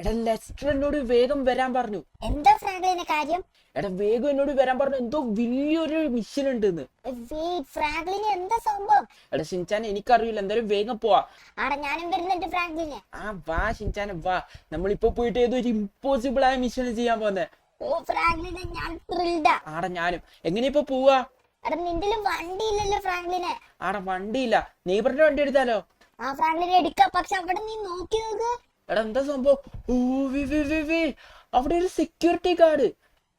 എടാ ലെസ്റ്റർ എന്നോട് വേഗം വരാൻ പറഞ്ഞു. എന്താ ഫ്രാങ്ക്ലിന്റെ കാര്യം? എടാ വേഗം എന്നോട് വരാൻ പറഞ്ഞു, എന്തോ വലിയൊരു മിഷൻ ഉണ്ടെന്ന്. ഫ്രാങ്ക്ലിന് എന്താ സംഭവം? എടാ ഷിൻചാൻ എനിക്കറിയില്ല, എന്തായാലും വേഗം പോവാ. ആടെ ഞാനും വരുന്നുണ്ട് ഫ്രാങ്ക്ലിന്. വാ ഷിൻചാനെ വാ, നമ്മളിപ്പോ പോയിട്ട് ഏതോ ഒരു ഇമ്പോസിബിൾ ആയ മിഷൻ ചെയ്യാൻ പോന്നെ. ഓ ഫ്രാങ്ക്ലിനെ ഞാൻ ത്രിൽഡാ. ആടാ ഞാനും. എങ്ങനെ ഇപ്പൊ പോവാ? എടാ നിന്റെ വണ്ടി ഇല്ലല്ലോ ഫ്രാങ്ക്ലിനെ. ആടാ വണ്ടിയില്ല, നെയ്ബറിന്റെ വണ്ടി എടുത്താലോ? ആ ഫ്രാങ്ക്ലിനെ എടുക്കാം, പക്ഷെ അവിടെ നീ നോക്കി നോക്ക്. എടാ എന്താ സംഭവം? ഓ അവിടെ ഒരു സെക്യൂരിറ്റി ഗാർഡ്.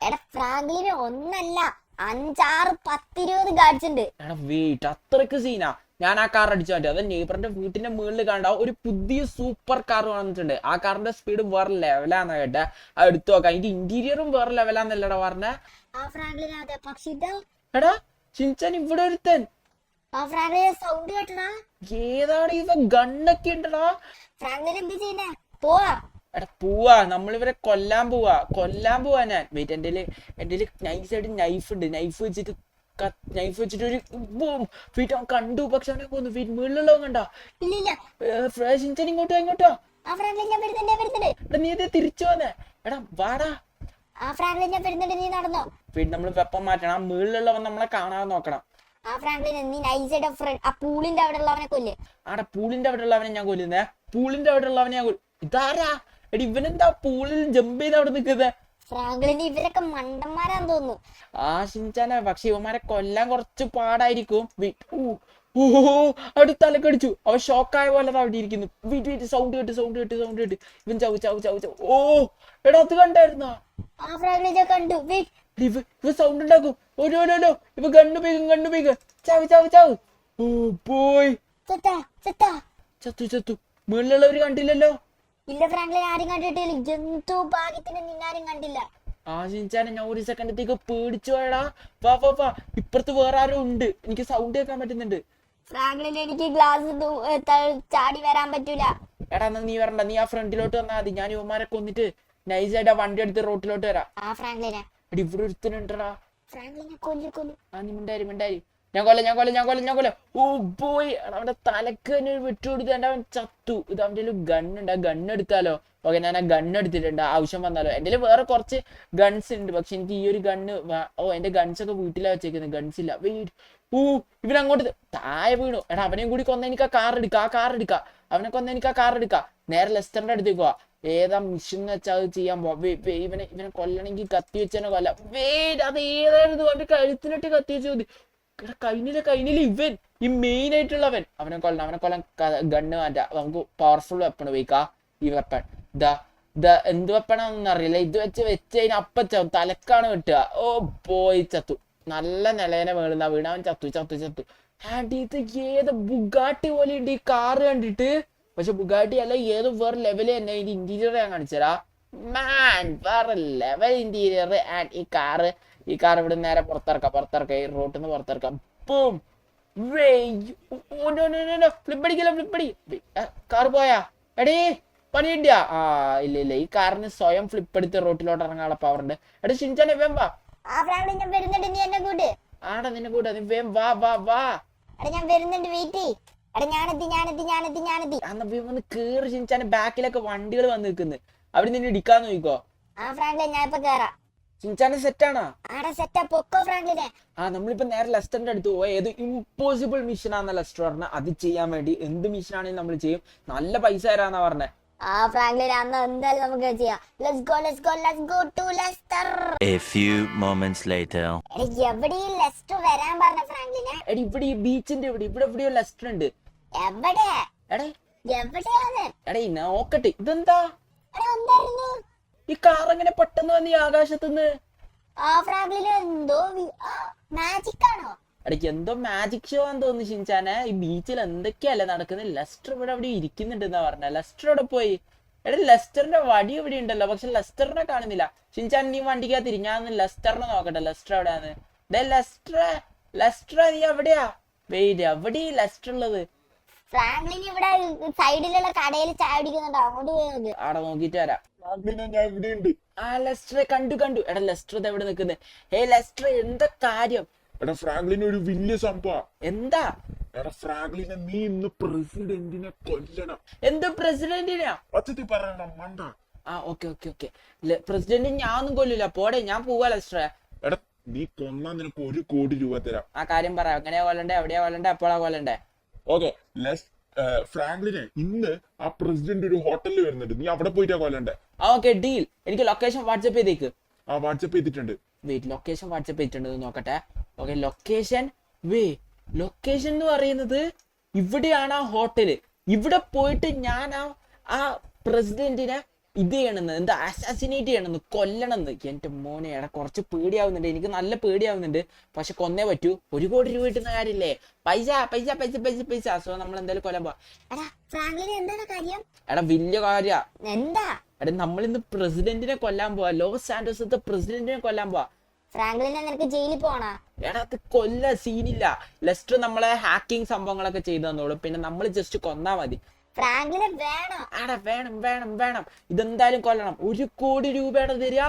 എടാ ഫ്രാങ്ക്ലിന് ഒന്നല്ല 5, 6, 10, 20 ഗാർഡ്സ് ഉണ്ട്. എടാ വെയിറ്റ്, അത്രക്ക് സീനാ. ഞാൻ ആ കാർ അടിച്ചു മാറ്റി. അത് നെയ്ബറിന്റെ വീട്ടിന്റെ മുകളിൽ കണ്ട ഒരു പുതിയ സൂപ്പർ കാർ വന്നിട്ടുണ്ട്. ആ കാറിന്റെ സ്പീഡ് വേറെ ലെവലാന്ന് കേട്ടെ. അത് എടുത്തു നോക്കാം. അതിന്റെ ഇന്റീരിയറും വേറെ ലെവലാന്നല്ലടാ പറഞ്ഞേ. ആ ഫ്രാങ്ക്ലിന് അതെ, പക്ഷെ ഇതാ എടാ ഷിൻചാൻ ഇവിടെ ഒരുത്തൻ. ആ ഫ്രാങ്ക്ലിനെ സൗണ്ട് കേട്ടടാ. ഏതാണ് ഇവ? ഗണ്ണൊക്കെ ഉണ്ടടാ. ഫ്രാങ്ക്ലിൻ എന്ത് ചെയ്യുന്നേ? പോവാ. എടാ പോവാ, നമ്മളിവരെ കൊല്ലാൻ പോവാ ഞാൻ. വെയിറ്റ്, എന്റെ നൈസായിട്ട് നൈഫ് ഉണ്ട്. നൈഫ് വെച്ചിട്ട് ഒരു വെയിറ്റ് അവൻ കണ്ടു, പക്ഷെ അവനെ കൊന്നു. വെയിറ്റ് മുകളിലുള്ളവൻ കണ്ടാ? ഷിൻചാൻ ഇങ്ങോട്ടോ. ആ ഫ്രാങ്ക്ലിൻ ഞാൻ വരുന്നുണ്ട്. എടാ നീ ഇത് തിരിച്ചു വന്നേ. എടാ വാടാ. ആ ഫ്രാങ്ക്ലിൻ ഞാൻ വരുന്നുണ്ട്, നീ നടന്നോ. വെയിറ്റ്, നമ്മള് വെപ്പം മാറ്റണം. ആ മുകളിലുള്ളവൻ നമ്മളെ കാണാതെ നോക്കണം. ആ ഫ്രാങ്ക്ലിൻ നീ നൈസായിട്ട് ആ പൂളിന്റെ അവിടെ ഉള്ളവനെ കൊല്ല്. ആടാ പൂളിന്റെ അവിടെ ഉള്ളവനെ ഞാൻ കൊല്ലുന്നേ. പൂളിന്റെ അവിടെ ഉള്ളവനെ ഞാൻ ഇതാരാ? എടി ഇവനെന്താ പൂളിൽ ജമ്പ് ചെയ്ത് അവിടെ നിൽക്കുന്നത്? ഫ്രാങ്ക്ലിന് ഇവരൊക്കെ മണ്ടന്മാരാന്ന് തോന്നുന്നു. ആ ഷിൻചാനെ, പക്ഷെ ഇവന്മാരെ കൊല്ലാൻ കുറച്ച് പാടായിരിക്കും. അവിടെ തലക്കടിച്ചു. അവൻ ഷോക്കായ പോലെ അവിടെ ഇരിക്കുന്നു. വീട്ട് സൗണ്ട് കേട്ട് ഇവൻ ചാവ്. ഓ എടാ അത് കണ്ടായിരുന്നാ? ആ ഫ്രാങ്ക്ലിനെ കണ്ടു. ഇവ സൗണ്ട് ഉണ്ടാക്കും. ഓരോ ഇവ കണ്ണു പീക ചാവ്. ഓ പോയി. ചത്തു. മുകളിലുള്ളവര് കണ്ടില്ലല്ലോ. ഇല്ല ഫ്രാങ്ക്ലിൻ, ആരും കണ്ടിട്ടില്ല. ജന്തു ഭാഗ്യത്തിന് നിന്നാരും കണ്ടില്ല. ആ ഷിൻചാനെ, ഞാൻ ഒരു സെക്കൻഡത്തേക്ക് പേടിച്ചു പോയടാ. വാ ഇപ്പുറത്ത് വേറെ ആരും ഉണ്ട്. എനിക്ക് സൗണ്ട് കേൾക്കാൻ പറ്റുന്നുണ്ട്. ഫ്രാങ്ക്ലിൻ എനിക്ക് ഗ്ലാസ് ചാടി വരാൻ പറ്റൂല. എടാ എന്നാ നീ വരണ്ട, നീ ആ ഫ്രണ്ടിലോട്ട് വന്നാ മതി. ഞാൻ ഇവന്മാരെ കൊന്നിട്ട് നൈസായിട്ട് ആ വണ്ടി എടുത്ത് റോട്ടിലോട്ട് വരാം. ആ ഫ്രാങ്ക്ലിനെ എടി ഇവിടെ ഒരുത്തനുണ്ടടാ. ഫ്രാങ്ക്ലിനെ കൊല്ലു. ആ നീ മിണ്ടാരി. ഞാൻ കൊല്ല. ഓ പോയി. അവന്റെ തലക്ക് തന്നെ ഒരു വിട്ടുകൊടുത്ത് അവൻ ചത്തു. ഇത് അവന്റെ ഒരു ഗണ്ണുണ്ട്. ആ ഗണ്ണ് എടുത്താലോ? ഓക്കെ, ഞാൻ ആ ഗണ്ണ് എടുത്തിട്ടുണ്ട്, ആവശ്യം വന്നാലോ. എന്റെ വേറെ കുറച്ച് ഗൺസ് ഉണ്ട്, പക്ഷെ എനിക്ക് ഈ ഒരു ഗണ്ണ്. എന്റെ ഗൺസ് ഒക്കെ വീട്ടിലാ വെച്ചേക്കുന്നത്. ഗൺസ് ഇല്ല. വെയിറ്റ്, ഇവനങ്ങോട്ട് താഴെ വീണു. എടാ അവനെയും കൂടി കൊന്ന എനിക്ക് ആ കാർ എടുക്കാം. അവനെ കൊന്ന എനിക്ക് ആ കാർ എടുക്കാം. നേരെ ലെസ്റ്ററിന്റെ അടുത്തേക്ക് പോവാ. ഏതാ മിഷൻ എന്ന് വെച്ചാൽ അത് ചെയ്യാൻ പോവാ. ഇവനെ കൊല്ലണമെങ്കിൽ കത്തി വെച്ചനെ കൊല്ല. അത് ഏതായിരുന്നു? അവന്റെ കഴുത്തിനിട്ട് കത്തി വെച്ച് മതി. കൈനില് ഇവൻ ഈ മെയിൻ ആയിട്ടുള്ളവൻ. അവനെ കൊല്ലാൻ ഗണ്ണ് മാറ്റാം. നമുക്ക് പവർഫുൾ വെപ്പൺ ഉപയോഗിക്കാം. ഈ വെപ്പൺ എന്ത് വെപ്പണാന്നൊന്നും അറിയില്ല. ഇത് വെച്ച് കഴിഞ്ഞാൽ അപ്പച്ചാവും. തലക്കാണ് കിട്ടുക. ഓ പോയി ചത്തു. നല്ല നിലയനെ വീണ അവൻ ചത്തു. ആൻഡ് ഇത് ഏത് ബുഗാട്ടി പോലെ ഉണ്ട് ഈ കാറ് കണ്ടിട്ട്. പക്ഷെ ബുഗാട്ടി അല്ല, ഏതോ വേറെ ലെവല് തന്നെ. ഇതിന്റെ ഇന്റീരിയർ ഞാൻ കാണിച്ചുതരാ. വേറെ ലെവൽ ഇന്റീരിയർ. ആൻഡ് ഈ കാർ ഇവിടെ നേരെ പുറത്തിറക്കാം. ഈ റോട്ടിൽ നിന്ന് പുറത്തിറക്കാം. ഫ്ലിപ്പടി. കാർ പോയാ? എടേ പണി കിട്ടിയാ? ഇല്ല. ഈ കാറിന് സ്വയം ഫ്ലിപ്പ് എടുത്ത് റോട്ടിലോട്ട് ഇറങ്ങാനുള്ള പവർ ഉണ്ട്. എടാ ഷിൻചാൻ വേം വാ. ആടാ നിന്നെ കൂട്ടാ. നീ വേം വാ. ഞാൻ വരുന്നുണ്ട്, വെയിറ്റ് ചെയ്യ്. ഞാനെത്തി. വന്ന് കേറി. ഷിൻചാന്റെ ബാക്കിലൊക്കെ വണ്ടികൾ വന്ന് നിൽക്കുന്നു. അവിടെ നിന്നെ ഇടിക്കാന്ന് നോക്കോ. ആ ഫ്രാങ്ക്ലിൻ ഞാൻ ഇപ്പൊ കേറാം. ഷിൻചാന്റെ സെറ്റാണോ? ആടെ സെറ്റാ, പൊക്കോ ഫ്രാങ്ക്ലിനെ. നമ്മളിപ്പോ നേരെ ലെസ്റ്ററിന്റെ അടുത്ത് പോവാ. ഏത് ഇമ്പോസിബിൾ മിഷൻ ആണെന്ന ലെസ്റ്റർ പറഞ്ഞ. അത് ചെയ്യാൻ വേണ്ടി എന്ത് മിഷൻ ആണെങ്കിലും നമ്മൾ ചെയ്യും. നല്ല പൈസ തരാന്നാ പറഞ്ഞേ. ആ ഫ്രാങ്ക്ലിൻ അന്ന് എന്തായാലും നമുക്ക് ചെയ്യാം. Let's go to Leicester. A few moments later. എവിടെ ലെസ്റ്റർ വരാൻ പറഞ്ഞ ഫ്രാങ്ക്ലിനെ? എടി ഇവിടെ ഈ ബീച്ചിന്റെ ഇവിടെ എവിടെയോ ലെസ്റ്റർ ഉണ്ട്. എവിടെ? എവിടെയാണ്? എടേ നോക്കട്ടെ. ഇതെന്താ എന്തായിരുന്നു ഈ കാർ എങ്ങനെ പെട്ടെന്ന് വന്ന് ഈ ആകാശത്തുനിന്ന്? ആ ഫ്രാങ്ക്ലിൻ എന്തോ മാജിക് ആണോ? എടയ്ക്ക് എന്തോ മാജിക് ഷോ ആണെന്ന് തോന്നുന്നു ഷിൻചാനെ. ഈ ബീച്ചിൽ എന്തൊക്കെയല്ലേ നടക്കുന്നത്. ലെസ്റ്റർ ഇവിടെ ഇരിക്കുന്നുണ്ടെന്നാ പറഞ്ഞ. ലെസ്റ്റർ ഇവിടെ പോയി. എടാ ലെസ്റ്ററിന്റെ വടി ഇവിടെ ഉണ്ടല്ലോ, പക്ഷെ ലെസ്റ്ററിനെ കാണുന്നില്ല. ഷിൻചാൻ നീ വണ്ടിക്കകത്തിരി. ഞാൻ ലെസ്റ്ററിനെ നോക്കട്ടെ. ലെസ്റ്റർ എവിടെയാന്ന്? ലെസ്റ്റർ നീ എവിടെയാ? വെയിറ്റ്, എവിടെ ലെസ്റ്റർ ഉള്ളത്? ഫ്രാങ്ക്ലിൻ ഇവിടെ സൈഡിലുള്ള കടയിൽ ചായ കുടിക്കുന്നുണ്ട്, അങ്ങോട്ട് പോയത്. അവിടെ നോക്കിട്ട് വരാം. ആ ലെസ്റ്ററെ കണ്ടു. എടാ ലെസ്റ്റർ എവിടെ നിൽക്കുന്നത്? ലെസ്റ്റർ എന്താ കാര്യം? എടാ ഫ്രാങ്ക്ലിൻ ഒരു വലിയ സംഭവം. എന്താ? എടാ ഫ്രാങ്ക്ലിനെ നീ ഇന്ന് പ്രസിഡന്റിനെ കൊല്ലണം. എന്ത് പ്രസിഡന്റിനാ? പച്ചത്തി പറയണം മണ്ട. ആ ഓക്കെ ഓക്കെ ഓക്കെ പ്രസിഡന്റ് ഞാനൊന്നും കൊല്ലില്ല പോടെ ഞാൻ പോവാ ലെസ്റ്ററെ. എടാ നീ കൊന്നാ നിനക്ക് 1 കോടി രൂപ തരാം. ആ കാര്യം പറ, എങ്ങനെയാ കൊല്ലണ്ടേ, എവിടെയാ കൊല്ലണ്ടേ, എപ്പോഴാ കൊല്ലണ്ടേ? ഓക്കെ ഫ്രാങ്ക്ലിനെ ഇന്ന് ആ പ്രസിഡന്റ് ഒരു ഹോട്ടലിൽ വരുന്നുണ്ട്, നീ അവിടെ പോയിട്ടാ കൊല്ലണ്ടേ. ആ ഓക്കെ ഡീൽ. എനിക്ക് ലൊക്കേഷൻ വാട്സപ്പ് ചെയ്തേക്ക്. ആ വാട്സപ്പ് ചെയ്തിട്ടുണ്ട്. വെയിറ്റ്, ലൊക്കേഷൻ വാട്സപ്പ് ചെയ്തിട്ടുണ്ട് നോക്കട്ടെ. ഓക്കെ ലൊക്കേഷൻ ലൊക്കേഷൻ എന്ന് പറയുന്നത് ഇവിടെയാണ് ആ ഹോട്ടല്. ഇവിടെ പോയിട്ട് ഞാൻ ആ പ്രസിഡന്റിനെ ഇത് ചെയ്യണമെന്ന്, എന്താ അസാസിനേറ്റ് ചെയ്യണമെന്ന്, കൊല്ലണമെന്ന്. എന്റെ മോനെ എടാ കുറച്ച് പേടിയാവുന്നുണ്ട്, എനിക്ക് നല്ല പേടിയാവുന്നുണ്ട്. പക്ഷെ കൊന്നേ പറ്റൂ. 1 കോടി രൂപ കിട്ടുന്ന കാര്യമില്ലേ, പൈസ പൈസ പൈസ പൈസ പൈസ. സോ നമ്മൾ എന്തായാലും കൊല്ലാൻ പോവാ. എടാ ഫ്രാങ്ക്ലിന് എന്താണ് കാര്യം? എടാ വലിയ കാര്യ. എന്താ? എടാ നമ്മളിന്ന് പ്രസിഡന്റിനെ കൊല്ലാൻ പോവാ, ലോസ് സാന്റോസത്തെ പ്രസിഡന്റിനെ കൊല്ലാൻ പോവാ. ഫ്രാങ്ക്ലിനെ നിനക്ക് ജയിലിൽ പോണാ? എടാ അത് കൊല്ല സീനില്ല. ലെസ്റ്റർ നമ്മളെ ഹാക്കിങ് സംഭവങ്ങളൊക്കെ ചെയ്തു തന്നോളും, പിന്നെ നമ്മൾ ജസ്റ്റ് കൊന്നാ മതി. ഫ്രാങ്ക്ലിനെ വേണം. ആടാ വേണം വേണം വേണം, ഇതെന്തായാലും കൊല്ലണം. 1 കോടി രൂപയുടെ തരിക.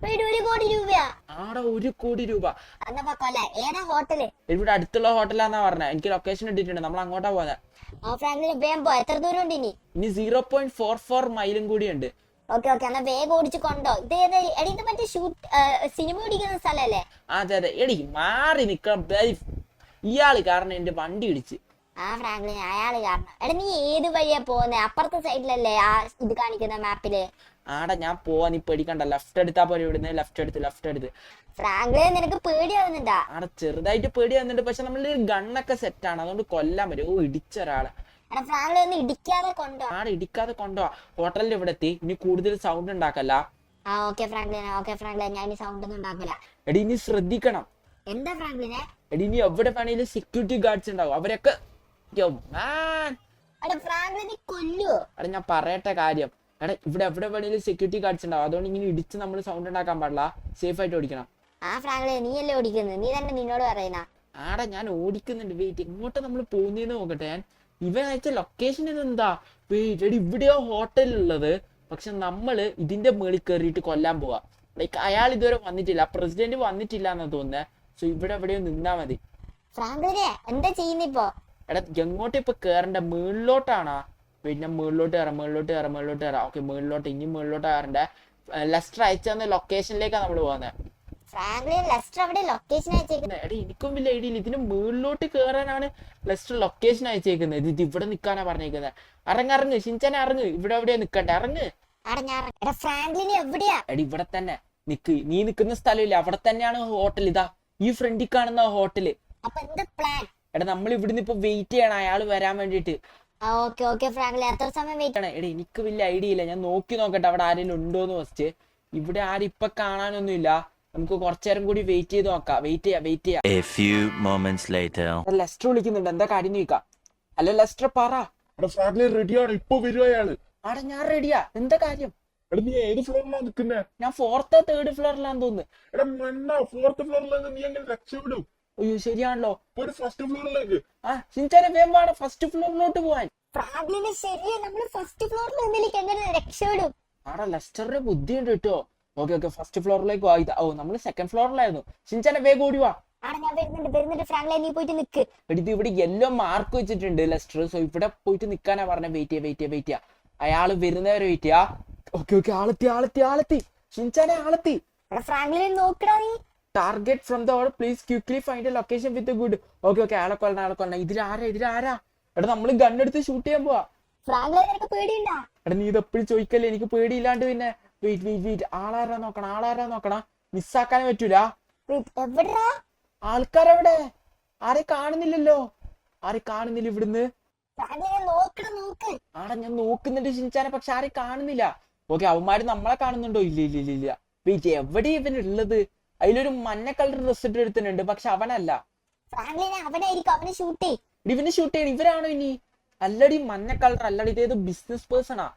1 കോടി രൂപയാ? ആടാ 1 കോടി രൂപ. എന്നപ്പോ കൊല്ല. ഏതാ ഹോട്ടല്? ഇവിടെ അടുത്തുള്ള ഹോട്ടലാന്നാ പറഞ്ഞത്, എനിക്ക് ലൊക്കേഷൻ ഇട്ടിട്ടുണ്ട്, നമ്മൾ അങ്ങോട്ടാ പോകുന്നത്. ആ ഫ്രാങ്ക്ലിനെ വേഗം പോ. എത്ര ദൂരം ഉണ്ട് ഇനി? ഇനി 0.44 മൈലും കൂടി ഉണ്ട്. ഓക്കെ ഓക്കെ, എന്നാ വേഗം ഓടിച്ച് കൊണ്ടോ. ഇത് എടി ഇത് മറ്റേ സിനിമ ഓടിക്കുന്ന സ്ഥലല്ലേ? അതെ അതെ. എടി മാറി നിക്കണം, ഇയാള് കാരണം എന്റെ വണ്ടി ഇടിച്ച്. ആ ഫ്രാങ്ക്ലിൻ അയാള് കാരണം. എടാ നീ ഏത് വഴിയാ പോകുന്നത്? അപ്പുറത്തെ സൈഡിലല്ലേ ആ ഇത് കാണിക്കുന്ന മാപ്പില്? ആടാ ഞാൻ പോവാ, നീ പേടിക്കണ്ട. ലെഫ്റ്റ് എടുത്താ പോലെ ഇവിടുന്ന്, ലെഫ്റ്റ് എടുത്ത്. ഫ്രാങ്ക്ലിൻ നിനക്ക് പേടിയാവുന്നുണ്ടാ? ആടെ ചെറുതായിട്ട് പേടിയാവുന്നുണ്ട്, പക്ഷെ നമ്മളുടെ ഗണ്ണൊക്കെ സെറ്റാണ്, അതുകൊണ്ട് കൊല്ലാൻ പറ്റും. ഓ ഇടിച്ച ഒരാള്. എടാ ഫ്രാങ്ക്ലിൻ ഒന്ന് ഇടിക്കാതെ കൊണ്ടോ. ആടെ ഇടിക്കാതെ കൊണ്ടുപോവാ. ഹോട്ടലിൽ ഇവിടെ എത്തി, ഇനി കൂടുതൽ സൗണ്ട് ഉണ്ടാക്കല്ല. ആ ഓക്കെ ഫ്രാങ്ക്ലിൻ ഞാൻ ഈ സൗണ്ട് ഒന്നും ഉണ്ടാക്കില്ല. എടി ഇനി ശ്രദ്ധിക്കണം. എന്താ ഫ്രാങ്ക്ലിനെ? എടി ഇനി എവിടെ വേണേലും സെക്യൂരിറ്റി ഗാർഡ്സ് ഉണ്ടാവും, അവരൊക്കെ എടാ ഫ്രാങ്ക്ലിൻ നീ കൊല്ലുവോ? എടാ ഞാൻ പറയട്ടെ കാര്യം. എടാ ഇവിടെ എവിടെ വേണേലും സെക്യൂരിറ്റി ഗാർഡ്സ് ഉണ്ടാവും, അതുകൊണ്ട് ഇങ്ങനെ ഇടിച്ച് നമ്മൾ സൗണ്ട് ഉണ്ടാക്കാൻ പാടില്ല, സേഫ് ആയിട്ട് ഓടിക്കണം. ആ ഫ്രാങ്ക്ലിൻ നീ അല്ലേ ഓടിക്കുന്നത്? നീ തന്നെ നിന്നോട് പറയുന്ന. ആടാ ഞാൻ ഓടിക്കുന്നുണ്ട്, വെയിറ്റ്. എങ്ങോട്ടാ നമ്മൾ പോകുന്നതെന്ന് നോക്കട്ടെ. ഇവൻ അയച്ച ലൊക്കേഷൻ ഇതെന്താ? വെയിറ്റ്, എടി ഇവിടെയോ ഹോട്ടലുള്ളത്, പക്ഷെ നമ്മള് ഇതിന്റെ മേളിൽ കയറിയിട്ട് കൊല്ലാൻ പോവാ. ലൈക്ക് അയാൾ ഇതുവരെ വന്നിട്ടില്ല, പ്രസിഡന്റ് വന്നിട്ടില്ല എന്നാ തോന്നുന്നത്. സോ ഇവിടെ എവിടെയോ നിന്നാ മതി. ഫ്രാങ്ക്ലിനെ എന്താ ചെയ്യുന്നിപ്പോ? എടാ എങ്ങോട്ട് ഇപ്പൊ കേറണ്ട? മേളിലോട്ടാണോ? പിന്നെ മേളിലോട്ട് കയറാം. ഓക്കെ മേളിലോട്ട്, ഇനി മേളിലോട്ട് കയറണ്ടേ. ലെസ്റ്റർ അയച്ചു തന്ന ലൊക്കേഷനിലേക്കാണ് നമ്മൾ പോകുന്നത്. ഫ്രാങ്ക്ലിൻ ലെസ്റ്റർ അവിടെ ലൊക്കേഷൻ അയച്ചേക്കുന്നത്? എടാ എനിക്കും വലിയ ഐഡിയ ഇല്ല, ഇതിന് മേളിലോട്ട് കയറാനാണ് ലെസ്റ്റർ ലൊക്കേഷൻ അയച്ചേക്കുന്നത്. ഇത് ഇവിടെ നിൽക്കാനാ പറഞ്ഞേക്കുന്നത്. ഇറങ്ങ് ഷിൻചാനെ ഇറങ്ങ്, ഇവിടെ എവിടെയാ നിക്കണ്ടേ, ഇറങ്ങ്. എടാ ഫ്രാങ്ക്ലിൻ എവിടെയാ? എടി ഇവിടെ തന്നെ നിക്ക്, നീ നിൽക്കുന്ന സ്ഥലമില്ല, അവിടെ തന്നെയാണ് ഹോട്ടൽ. ഇതാ ഈ ഫ്രണ്ടിൽ കാണുന്ന ഹോട്ടല്. അപ്പൊ എന്താ പ്ലാൻ? എടാ നമ്മൾ ഇവിടുന്ന് ഇപ്പൊ വെയിറ്റ് ചെയ്യണം അയാൾ വരാൻ വേണ്ടിട്ട്. ഓക്കെ ഫ്രാങ്ക്ലിൻ എത്ര സമയം വെയിറ്റ് ചെയ്യണം? എടാ എനിക്ക് വലിയ ഐഡിയ ഇല്ല, ഞാൻ നോക്കി നോക്കട്ടെ അവിടെ ആരെങ്കിലും ഉണ്ടോന്ന് ഫസ്റ്റ്. ഇവിടെ ആരും ഇപ്പൊ കാണാനൊന്നും ഇല്ല, നമുക്ക് കുറച്ചേരം കൂടി വെയിറ്റ് ചെയ്ത് നോക്കാം. വെയിറ്റ് ചെയ്യാം. A few moments later. Leicester വിളിക്കുന്നുണ്ട്, എന്താ കാര്യം ചോദിക്കാം. അല്ല ലെസ്റ്റർ പറ. എടാ ഫ്രാങ്ക്ലിൻ റെഡിയാണ്, ഇപ്പൊ വരും അയാള്. ആടെ ഞാൻ റെഡിയാ, എന്താ കാര്യം? എടാ നീ ഏത് ഫ്ലോറിലാണ് നിൽക്കുന്നേ? ഞാൻ 4th 3rd ഫ്ലോറിലാന്ന് തോന്നുന്നു. എടാ മണ്ണ 4th ഫ്ലോറിലേക്ക് നീ എങ്ങനെ രക്ഷപ്പെടും? അയ്യോ ശരിയാണല്ലോ. ഒരു 1st ഫ്ലോറിലേക്ക്. ആ ഷിൻചാനെ വേമ്പാണ് 1st ഫ്ലോറിലോട്ട് പോവാൻ. ഫ്രാങ്ക്ലിന് ശരിയാ, നമ്മള് 1st ഫ്ലോറിൽ നിന്നിലേക്ക് എങ്ങനെ രക്ഷപ്പെടും? ആടാ ലെസ്റ്ററിന്റെ ബുദ്ധിയുണ്ട് കേട്ടോ. ഓക്കെ 1st ഫ്ലോറിലേക്ക് പോയി. ഓ നമ്മള് 2nd ഫ്ലോറിലായിരുന്നു. ഷിൻചാനെ വേഗം ഓടിവാ. ഞാൻ വരുന്നുണ്ട് ഫ്രാങ്ക്ലിൻ, നീ പോയിട്ട് നിക്ക്. എടുത്ത് ഇവിടെ യെല്ലോ മാർക്ക് വെച്ചിട്ടുണ്ട് ലെസ്റ്റർ, സോ ഇവിടെ പോയിട്ട് നിക്കാനാ പറഞ്ഞ. വെയിറ്റ് ചെയ്യാ അയാള് വരുന്നവരെ വെയിറ്റ് ചെയ്യാ. ഓക്കെ ആളെത്തി ഷിൻചാനെ ആളെത്തി. ഫ്രാങ്ക്ലിൻ നോക്കടാ നീ. Target from the order please quickly find A location with good. Okay ആളെ കൊല്ലണം. ഇതിലാരാ? എടാ നമ്മള് ഗണ്ണെടുത്ത് ഷൂട്ട് ചെയ്യാൻ പോവാ. ഫ്രാങ്ക്ലിൻ നിനക്ക് പേടിയുണ്ടാ? എടാ നീ ഇതെപ്പോഴും ചോദിക്കല്ലേ, എനിക്ക് പേടിയില്ലാണ്ട്. പിന്നെ വെയിറ്റ് ആളാരാ നോക്കണം, മിസ്സാക്കാനേ പറ്റൂല. എവിടാ ആൾക്കാരെവിടെ? ആരെ കാണുന്നില്ലല്ലോ. ഇവിടുന്ന്. നോക്ക്. ആടാ ഞാൻ നോക്കുന്നുണ്ട് ഷിൻചാനെ, പക്ഷെ ആരെ കാണുന്നില്ല. ഓക്കെ അവന്മാര് നമ്മളെ കാണുന്നുണ്ടോ? ഇല്ല. വെയിറ്റ് എവിടെയാ ഇവനുള്ളത്? അതിലൊരു മഞ്ഞ കളർ ഡ്രസ് ഇട്ട് എടുത്തിട്ടുണ്ട്, പക്ഷെ അവനല്ല. അവനെ ഷൂട്ട് ഇവന് ഷൂട്ട് ചെയ്യണം. ഇവരാണോ ഇനി? അല്ലടി മഞ്ഞ കളർ അല്ലടി, ഇതേത് ബിസിനസ് പേഴ്സണാ,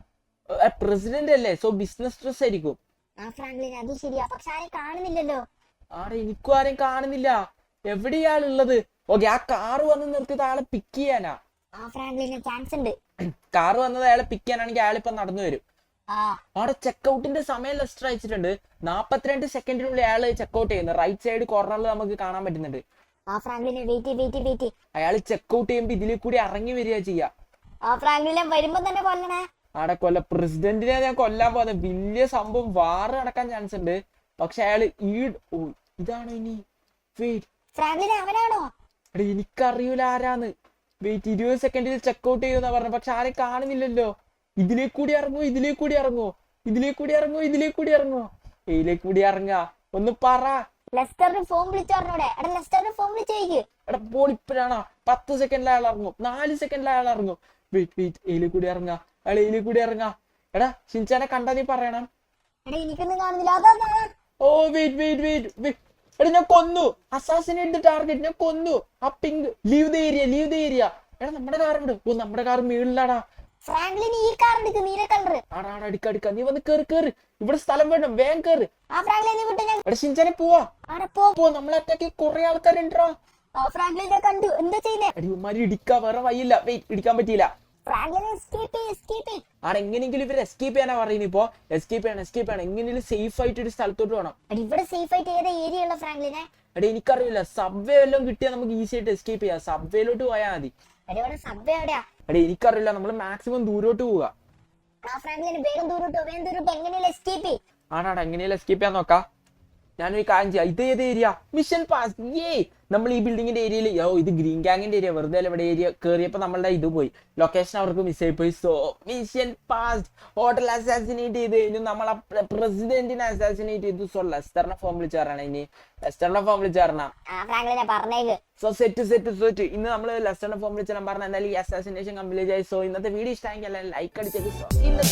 പ്രസിഡന്റ് അല്ലേ, സോ ബിസിനസ് ഡ്രസ് ആയിരിക്കും. അത് ശരിയാ, പക്ഷെ ആരെയും കാണുന്നില്ലല്ലോ. ആടെ എനിക്കും ആരെയും കാണുന്നില്ല. എവിടെയാളുള്ളത്? ഓക്കെ ആ കാറ് വന്ന് നിർത്തിയത് ആളെ പിക്ക് ചെയ്യാനാ. ചാൻസ് ഉണ്ട്. കാറ് വന്നത് അയാളെ പിക്ക് ചെയ്യാനാണെങ്കിൽ അയാളിപ്പോ നടന്നു വരും. അവിടെ ചെക്കൗട്ടിന്റെ സമയം ലെസ്റ്റർ അയച്ചിട്ടുണ്ട്. 42 സെക്കൻഡിനുള്ളിൽ അയാള് ചെക്കൗട്ട് ചെയ്യുന്നു. റൈറ്റ് സൈഡ് കോർണറിൽ നമുക്ക് കാണാൻ പറ്റുന്നുണ്ട്. അയാൾ ചെക്കൗട്ട് ചെയ്യുമ്പോ ഇതിൽ കൂടി ഇറങ്ങി വരിക ചെയ്യാ. വരുമ്പോ തന്നെ കൊല്ലണേ. ആടെ പ്രസിഡന്റിനെ ഞാൻ കൊല്ലാൻ പോകുന്നത്. വലിയ സംഭവം വാറ് നടക്കാൻ ചാൻസ് ഉണ്ട്. പക്ഷെ അയാള് ഓ ഇതാണോ ഇനി? വെയിറ്റ്, ഫ്രാങ്ക്ലിനെ അവനാണോ? എടാ എനിക്കറിയൂല ആരാന്ന്. വെയിറ്റ്, 20 സെക്കൻഡിൽ ചെക്കൗട്ട് ചെയ്യുന്ന പറഞ്ഞു. പക്ഷെ ആരെയും കാണുന്നില്ലല്ലോ. ഇതിലേക്ക് കൂടി ഇറങ്ങോ, ഇതിലേക്ക് കൂടി ഇറങ്ങോ, ഇതിലേക്ക് കൂടി ഇറങ്ങോ, ഇതിലേക്ക് കൂടി ഇറങ്ങോ, ഇതിലേക്ക് കൂടി ഇറങ്ങാ. ഒന്ന് പറ. ലെസ്റ്ററിന് ഫോം വിളിച്ചു പറഞ്ഞോടെ. എടാ ലെസ്റ്ററിന് ഫോം വിളിച്ചേക്ക്. എടാ പോളിപ്പഴാണോ? 10 സെക്കൻഡിൽ അയാൾ ഇറങ്ങും, 4 സെക്കൻഡിൽ അയാൾ ഇറങ്ങും. വെയിറ്റ്, ഇതിലേക്ക് കൂടി ഇറങ്ങാ, അയാൾ ഇതിലേക്ക് കൂടി ഇറങ്ങാ. എടാ ഷിൻചാനെ കണ്ടാ നീ പറയണം. എടാ എനിക്കൊന്നും കാണുന്നില്ല. അതാ ഓ വെയിറ്റ്, എടാ ഞാൻ കൊന്നു. അസാസിനേറ്റ് ടാർഗറ്റ് ഞാൻ കൊന്നു. ആ പിങ്ക് ലീവ് ദ ഏരിയ. എടാ നമ്മുടെ കാർ ഉണ്ട്. ഓ നമ്മുടെ കാർ മേളിലാടാ. ഫ്രാങ്ക്ലിന് ഈ കാർ എടുക്ക്, നീല കളർ. ആടാ അടുക്ക നീ വന്ന് കേറ്. ഇവിടെ സ്ഥലം വേണം, വേഗം കേറ്. ആ ഫ്രാങ്ക്ലിനെ വിട്ട് ഞാൻ. എടാ ഷിൻചാനെ പോവാ. ആടെ പോ. നമ്മളെ അറ്റാക്കി കുറെ ആൾക്കാരുണ്ടാ. ഫ്രാങ്ക്ലിനെ കണ്ടു. എന്താ ചെയ്യുന്നേ? എടി ഉമ്മാരി ഇടിക്കാ, വേറെ വയ്യില്ല. വെയിറ്റ്, ഇടിക്കാൻ പറ്റിയില്ല. ഫ്രാങ്ക്ലിനെ എസ്കേപ്പ് ചെയ്യ്. ആടെ എങ്ങനെയെങ്കിലും ഇവർ എസ്കേപ്പ് ചെയ്യാനാ പറയുന്നത്. ഇപ്പൊ എസ്കേപ്പ് ചെയ്യണം. എങ്ങനെയും സേഫ് ആയിട്ട് ഒരു സ്ഥലത്തോട്ട് വേണം. എടാ ഇവിടെ സേഫ് ആയിട്ട് ഏതാ ഏരിയ ഉള്ള ഫ്രാങ്ക്ലിനെ? എടാ എനിക്കറിയില്ല. സബ്വേ വല്ലതും കിട്ടിയാൽ നമുക്ക് ഈസി ആയിട്ട് എസ്കേപ്പ് ചെയ്യാം. സബ്വേയിലോട്ട് പോയാൽ മതി. എടാ ഇവിടെ സബ്വേ എവിടെയാ? എടാ എനിക്കറിയില്ല. നമ്മൾ മാക്സിമം ദൂരോട്ട് പോവുക. ആ ഫ്രാങ്ക്ലിന് വേഗം ദൂരോട്ട് എങ്ങനെയല്ല എസ്കേപ്പ് ചെയ്യ്. ആടാ എങ്ങനെയല്ല എസ്കേപ്പ് ചെയ്യാൻ നോക്കാം. ഞാനൊരു കാര്യം ചെയ്യാം. ഇത് ഏത് ഏരിയ? Mission pass. നമ്മൾ ഈ ബിൽഡിങ്ങിന്റെ ഏരിയയിൽ ഇത് ഗ്രീൻ ഗാങ്ങിന്റെ ഏരിയ. വെറുതെ ഇവിടെ ഏരിയ കയറിയപ്പോ നമ്മളുടെ ഇത് പോയി, ലൊക്കേഷൻ അവർക്ക് മിസ്സായി പോയി. So mission pass. Hotel assassinate ചെയ്ത് ഇനി നമ്മളെ പ്രസിഡന്റിനെ അസാസിനേറ്റ് ചെയ്തു. സോ ലെസ്റ്ററിനെ ഫോം വിളിച്ചു പറഞ്ഞ. ഇനി ലെസ്റ്ററിനെ ഫോം വിളിച്ചു പറഞ്ഞ. ഫ്രാങ്ക്ലിനെ പറഞ്ഞേക്ക്. സോ സെറ്റ് ഇന്ന് നമ്മൾ ലെസ്റ്ററിനെ ഫോം വിളിച്ചാൽ പറഞ്ഞ. എന്തായാലും ഈ അസാസിനേഷൻ കംപ്ലീറ്റ് ആയി. സോ ഇന്നത്തെ വീഡിയോ ഇഷ്ടമെങ്കിൽ ലൈക്ക് അടിച്ചേക്ക്. സോ ഇന്ന്